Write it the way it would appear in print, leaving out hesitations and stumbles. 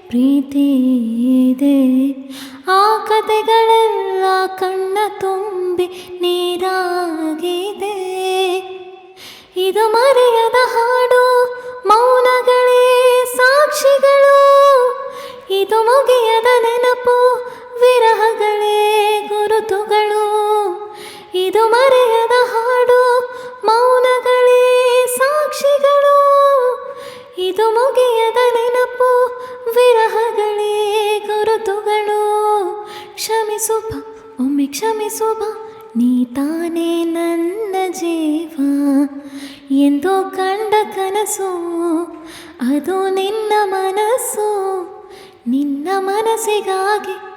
ಪ್ರೀತಿ ಇದೆ. ಆ ಕತೆಗಳೆಲ್ಲ ಕಣ್ಣ ತುಂಬಿ ನೀರಾಗಿದೆ. ಇದು ಮರೆಯದ ಹಾಡು, ಮೌನಗಳೇ ಸಾಕ್ಷಿಗಳು. ಇದು ಮುಗಿಯದ ನೆನಪು, ವಿರಹಗಳೇ ಗುರುತುಗಳು. ಇದು ಮರೆಯದ ಹಾಡು, ಮೌನಗಳೇ ಸಾಕ್ಷಿಗಳು. ಇದು ಮುಗಿಯದ ನೆನಪು, ವಿರಹಗಳೇ ಗುರುತುಗಳು. ಕ್ಷಮಿಸುವ, ಒಮ್ಮೆ ಕ್ಷಮಿಸುವ, ನೀ ತಾನೇ ನನ್ನ ಜೀವ. ಎಂದೋ ಕಂಡ ಕನಸು, ಅದು ನಿನ್ನ ಮನಸ್ಸು. ನಿನ್ನ ಮನಸ್ಸಿಗಾಗಿ